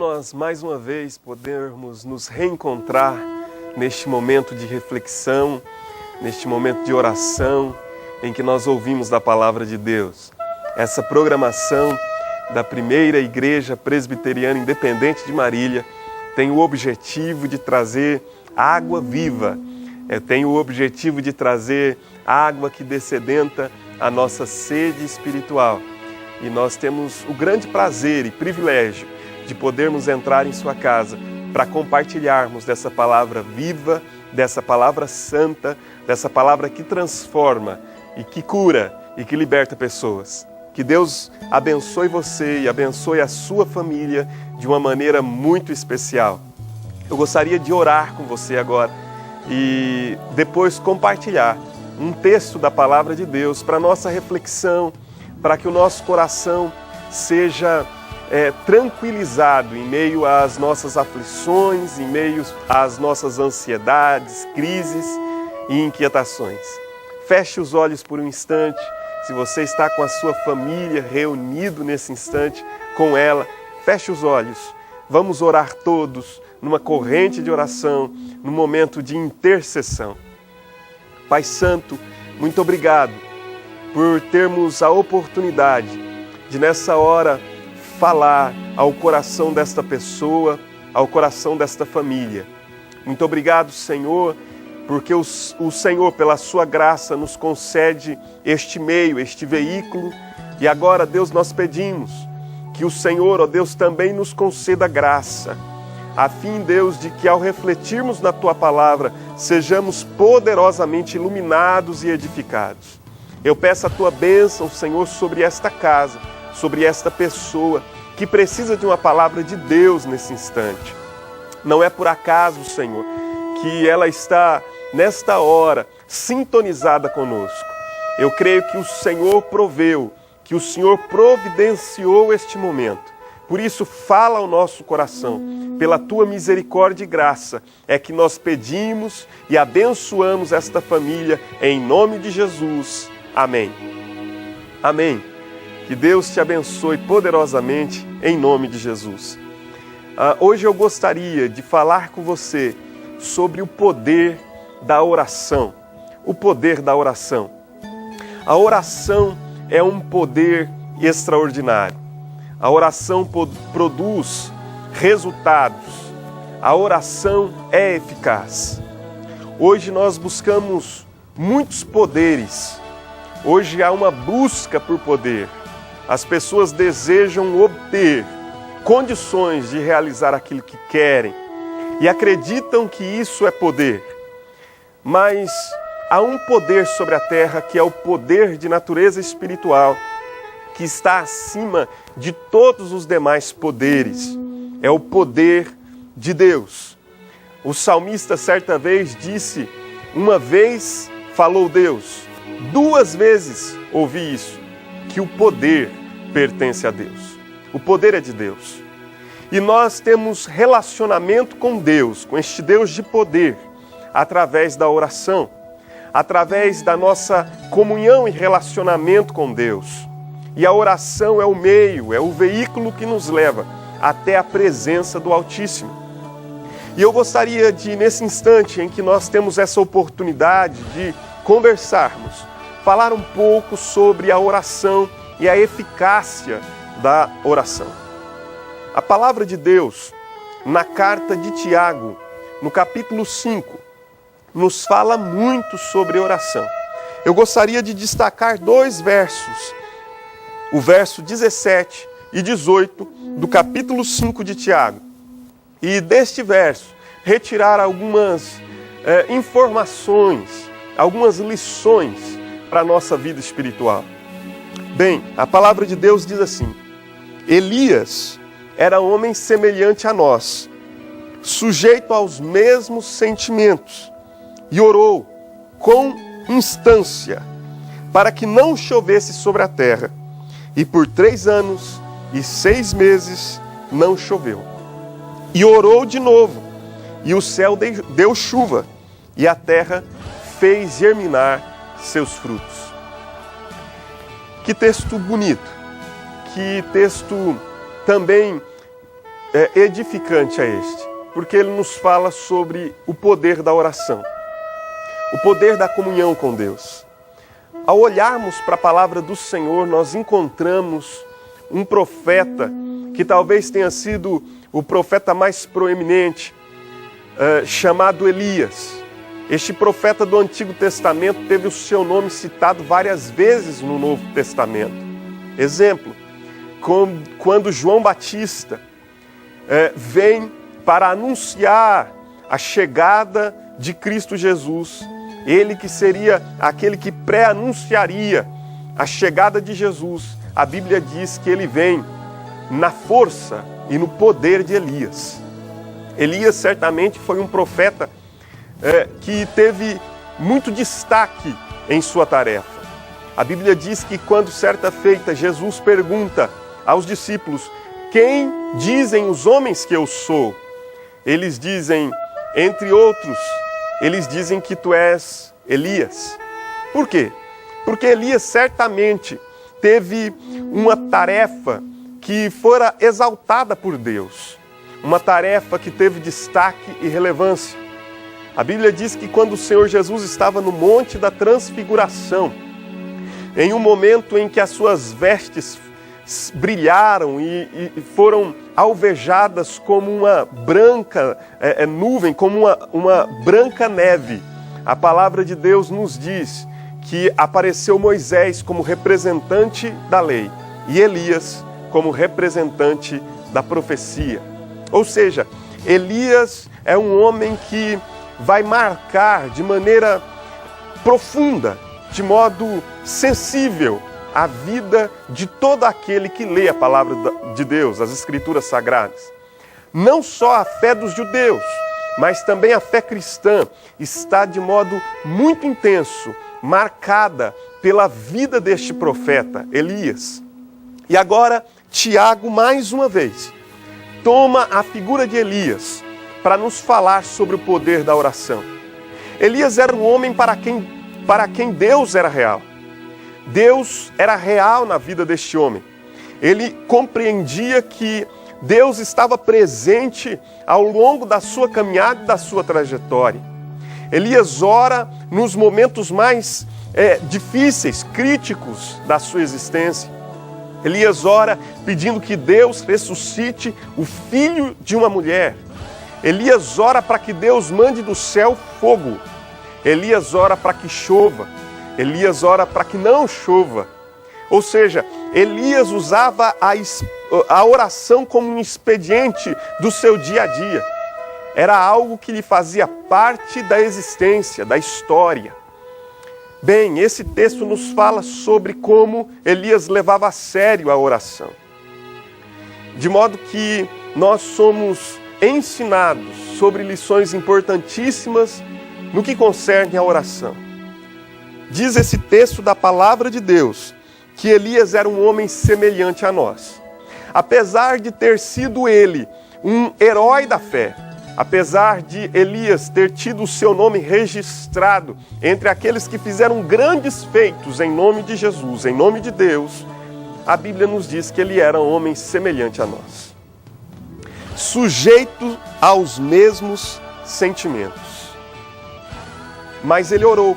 nós mais uma vez podermos nos reencontrar neste momento de reflexão, neste momento de oração, em que nós ouvimos da Palavra de Deus. Essa programação da primeira Igreja Presbiteriana Independente de Marília tem o objetivo de trazer água viva, tem o objetivo de trazer água que dessedenta a nossa sede espiritual. E nós temos o grande prazer e privilégio de podermos entrar em sua casa para compartilharmos dessa palavra viva, dessa palavra santa, dessa palavra que transforma e que cura e que liberta pessoas. Que Deus abençoe você e abençoe a sua família de uma maneira muito especial. Eu gostaria de orar com você agora e depois compartilhar um texto da palavra de Deus para nossa reflexão, para que o nosso coração seja tranquilizado em meio às nossas aflições, em meio às nossas ansiedades, crises e inquietações. Feche os olhos por um instante. Se você está com a sua família reunido nesse instante com ela, feche os olhos. Vamos orar todos numa corrente de oração, num momento de intercessão. Pai Santo, muito obrigado por termos a oportunidade de nessa hora falar ao coração desta pessoa, ao coração desta família. Muito obrigado, Senhor, porque o Senhor, pela sua graça, nos concede este meio, este veículo. E agora, Deus, nós pedimos que o Senhor, ó Deus, também nos conceda graça, a fim, Deus, de que ao refletirmos na Tua palavra, sejamos poderosamente iluminados e edificados. Eu peço a Tua bênção, Senhor, sobre esta casa, sobre esta pessoa que precisa de uma palavra de Deus nesse instante. Não é por acaso, Senhor, que ela está nesta hora sintonizada conosco. Eu creio que o Senhor proveu, que o Senhor providenciou este momento. Por isso, fala ao nosso coração. Pela Tua misericórdia e graça é que nós pedimos e abençoamos esta família em nome de Jesus. Amém. Amém. Que Deus te abençoe poderosamente em nome de Jesus. Hoje eu gostaria de falar com você sobre o poder da oração. O poder da oração. A oração é um poder extraordinário. A oração produz resultados. A oração é eficaz. Hoje nós buscamos muitos poderes. Hoje há uma busca por poder. As pessoas desejam obter condições de realizar aquilo que querem e acreditam que isso é poder. Mas há um poder sobre a terra que é o poder de natureza espiritual, que está acima de todos os demais poderes. É o poder de Deus. O salmista certa vez disse, uma vez falou Deus, 2 vezes ouvi isso, que o poder pertence a Deus. O poder é de Deus. E nós temos relacionamento com Deus, com este Deus de poder, através da oração, através da nossa comunhão e relacionamento com Deus. E a oração é o meio, é o veículo que nos leva até a presença do Altíssimo. E eu gostaria de, nesse instante em que nós temos essa oportunidade de conversarmos, falar um pouco sobre a oração e a eficácia da oração. A palavra de Deus, na carta de Tiago, no capítulo 5, nos fala muito sobre oração. Eu gostaria de destacar 2 versos, o verso 17 e 18 do capítulo 5 de Tiago. E deste verso, retirar algumas informações, algumas lições para a nossa vida espiritual. Bem, a palavra de Deus diz assim, Elias era homem semelhante a nós, sujeito aos mesmos sentimentos, e orou com instância para que não chovesse sobre a terra. E por 3 anos e 6 meses não choveu. E orou de novo, e o céu deu chuva, e a terra fez germinar seus frutos. Que texto bonito, que texto também edificante é este, porque ele nos fala sobre o poder da oração, o poder da comunhão com Deus. Ao olharmos para a palavra do Senhor, nós encontramos um profeta que talvez tenha sido o profeta mais proeminente, chamado Elias. Este profeta do Antigo Testamento teve o seu nome citado várias vezes no Novo Testamento. Exemplo, quando João Batista vem para anunciar a chegada de Cristo Jesus, ele que seria aquele que pré-anunciaria a chegada de Jesus, a Bíblia diz que ele vem na força e no poder de Elias. Elias certamente foi um profeta que teve muito destaque em sua tarefa. A Bíblia diz que quando certa feita Jesus pergunta aos discípulos: quem dizem os homens que eu sou? Eles dizem, entre outros, eles dizem que tu és Elias. Por quê? Porque Elias certamente teve uma tarefa que fora exaltada por Deus. Uma tarefa que teve destaque e relevância. A Bíblia diz que quando o Senhor Jesus estava no Monte da Transfiguração, em um momento em que as suas vestes brilharam e foram alvejadas como uma branca nuvem, como uma branca neve, a palavra de Deus nos diz que apareceu Moisés como representante da lei e Elias como representante da profecia. Ou seja, Elias é um homem que vai marcar de maneira profunda, de modo sensível, a vida de todo aquele que lê a palavra de Deus, as Escrituras Sagradas. Não só a fé dos judeus, mas também a fé cristã está de modo muito intenso, marcada pela vida deste profeta, Elias. E agora, Tiago, mais uma vez, toma a figura de Elias para nos falar sobre o poder da oração. Elias era um homem para quem Deus era real. Deus era real na vida deste homem. Ele compreendia que Deus estava presente ao longo da sua caminhada e da sua trajetória. Elias ora nos momentos mais difíceis, críticos da sua existência. Elias ora pedindo que Deus ressuscite o filho de uma mulher. Elias ora para que Deus mande do céu fogo. Elias ora para que chova. Elias ora para que não chova. Ou seja, Elias usava a oração como um expediente do seu dia a dia. Era algo que lhe fazia parte da existência, da história. Bem, esse texto nos fala sobre como Elias levava a sério a oração. De modo que nós somos ensinados sobre lições importantíssimas no que concerne a oração. Diz esse texto da palavra de Deus que Elias era um homem semelhante a nós. Apesar de ter sido ele um herói da fé, apesar de Elias ter tido o seu nome registrado entre aqueles que fizeram grandes feitos em nome de Jesus, em nome de Deus, a Bíblia nos diz que ele era um homem semelhante a nós, sujeito aos mesmos sentimentos. Mas ele orou.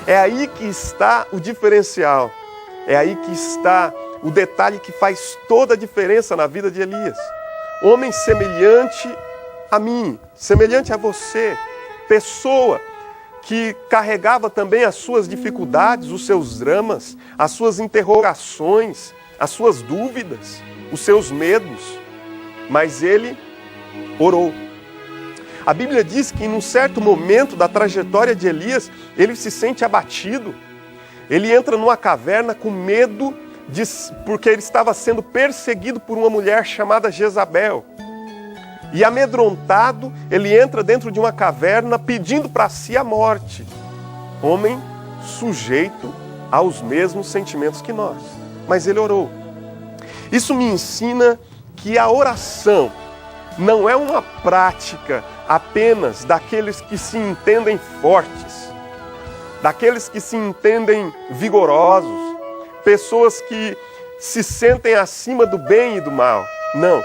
É aí que está o diferencial. É aí que está o detalhe que faz toda a diferença na vida de Elias. Homem semelhante a mim, semelhante a você, pessoa que carregava também as suas dificuldades, os seus dramas, as suas interrogações, as suas dúvidas, os seus medos. Mas ele orou. A Bíblia diz que em um certo momento da trajetória de Elias, ele se sente abatido. Ele entra numa caverna com medo, porque ele estava sendo perseguido por uma mulher chamada Jezabel. E amedrontado, ele entra dentro de uma caverna pedindo para si a morte. Homem sujeito aos mesmos sentimentos que nós. Mas ele orou. Isso me ensina que a oração não é uma prática apenas daqueles que se entendem fortes, daqueles que se entendem vigorosos, pessoas que se sentem acima do bem e do mal. Não.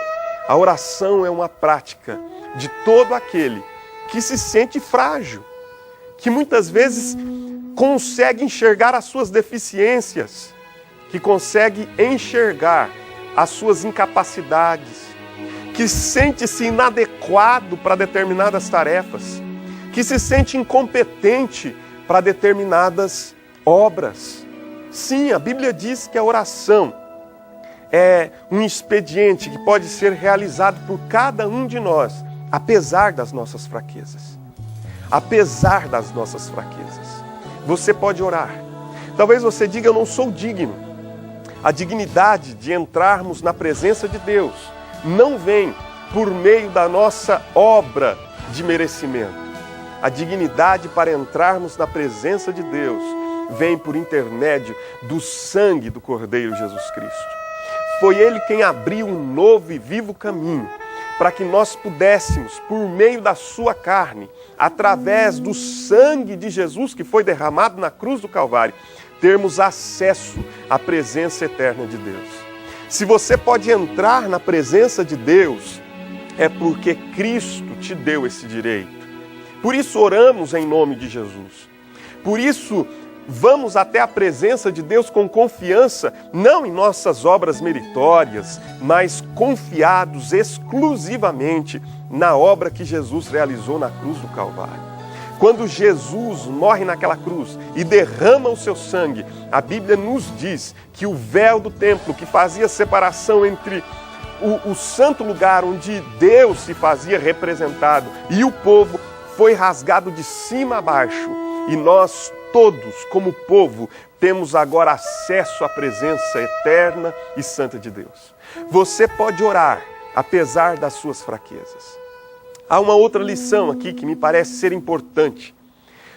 A oração é uma prática de todo aquele que se sente frágil, que muitas vezes consegue enxergar as suas deficiências, que consegue enxergar as suas incapacidades, que sente-se inadequado para determinadas tarefas, que se sente incompetente para determinadas obras. Sim, a Bíblia diz que a oração é um expediente que pode ser realizado por cada um de nós, apesar das nossas fraquezas. Apesar das nossas fraquezas. Você pode orar. Talvez você diga, eu não sou digno. A dignidade de entrarmos na presença de Deus não vem por meio da nossa obra de merecimento. A dignidade para entrarmos na presença de Deus vem por intermédio do sangue do Cordeiro Jesus Cristo. Foi Ele quem abriu um novo e vivo caminho para que nós pudéssemos, por meio da sua carne, através do sangue de Jesus que foi derramado na cruz do Calvário, termos acesso à presença eterna de Deus. Se você pode entrar na presença de Deus, é porque Cristo te deu esse direito. Por isso oramos em nome de Jesus. Por isso vamos até a presença de Deus com confiança, não em nossas obras meritórias, mas confiados exclusivamente na obra que Jesus realizou na cruz do Calvário. Quando Jesus morre naquela cruz e derrama o seu sangue, a Bíblia nos diz que o véu do templo que fazia separação entre o santo lugar onde Deus se fazia representado e o povo foi rasgado de cima a baixo. E nós todos, como povo, temos agora acesso à presença eterna e santa de Deus. Você pode orar, apesar das suas fraquezas. Há uma outra lição aqui que me parece ser importante.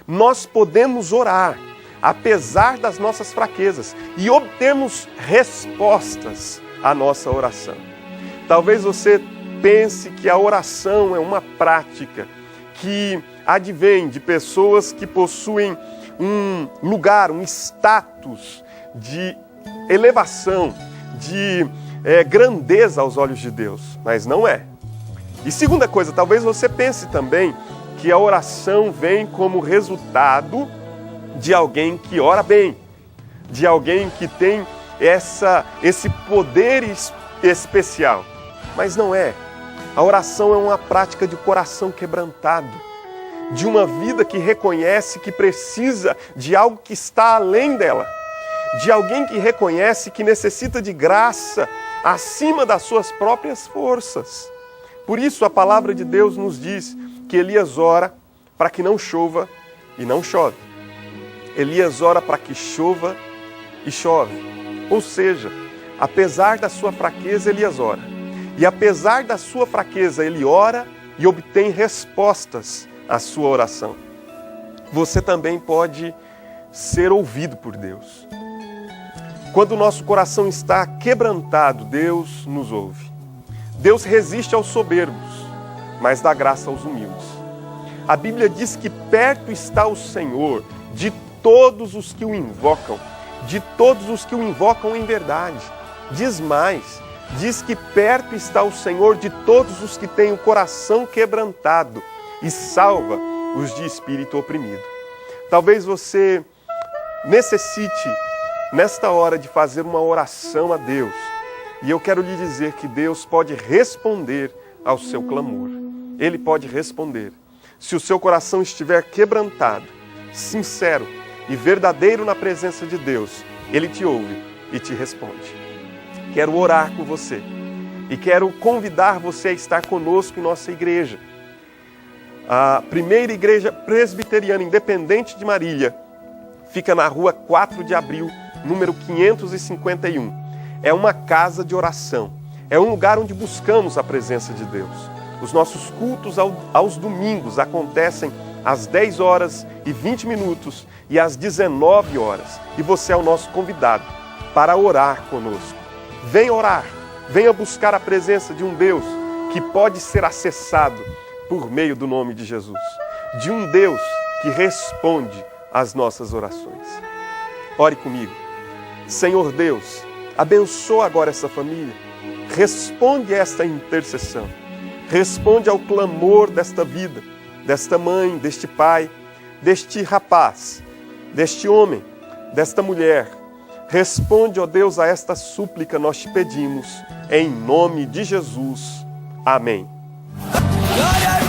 Nós podemos orar, apesar das nossas fraquezas, e obtermos respostas à nossa oração. Talvez você pense que a oração é uma prática que advém de pessoas que possuem um lugar, um status de elevação, de grandeza aos olhos de Deus, mas não é. E segunda coisa, talvez você pense também que a oração vem como resultado de alguém que ora bem, de alguém que tem esse poder especial, mas não é. A oração é uma prática de coração quebrantado, de uma vida que reconhece que precisa de algo que está além dela, de alguém que reconhece que necessita de graça acima das suas próprias forças. Por isso a palavra de Deus nos diz que Elias ora para que não chova e não chove. Elias ora para que chova e chove. Ou seja, apesar da sua fraqueza, Elias ora. E apesar da sua fraqueza, ele ora e obtém respostas à sua oração. Você também pode ser ouvido por Deus. Quando o nosso coração está quebrantado, Deus nos ouve. Deus resiste aos soberbos, mas dá graça aos humildes. A Bíblia diz que perto está o Senhor de todos os que o invocam, de todos os que o invocam em verdade. Diz mais, diz que perto está o Senhor de todos os que têm o coração quebrantado e salva os de espírito oprimido. Talvez você necessite, nesta hora, de fazer uma oração a Deus. E eu quero lhe dizer que Deus pode responder ao seu clamor. Ele pode responder. Se o seu coração estiver quebrantado, sincero e verdadeiro na presença de Deus, Ele te ouve e te responde. Quero orar com você e quero convidar você a estar conosco em nossa igreja. A primeira igreja presbiteriana independente de Marília fica na rua 4 de abril, número 551. É uma casa de oração. É um lugar onde buscamos a presença de Deus. Os nossos cultos aos domingos acontecem às 10 horas e 20 minutos e às 19 horas. E você é o nosso convidado para orar conosco. Venha orar, venha buscar a presença de um Deus que pode ser acessado por meio do nome de Jesus. De um Deus que responde às nossas orações. Ore comigo. Senhor Deus, abençoa agora essa família. responde a esta intercessão. Responde ao clamor desta vida, desta mãe, deste pai, deste rapaz, deste homem, desta mulher. Responde, ó Deus, a esta súplica nós te pedimos, em nome de Jesus. Amém. Glória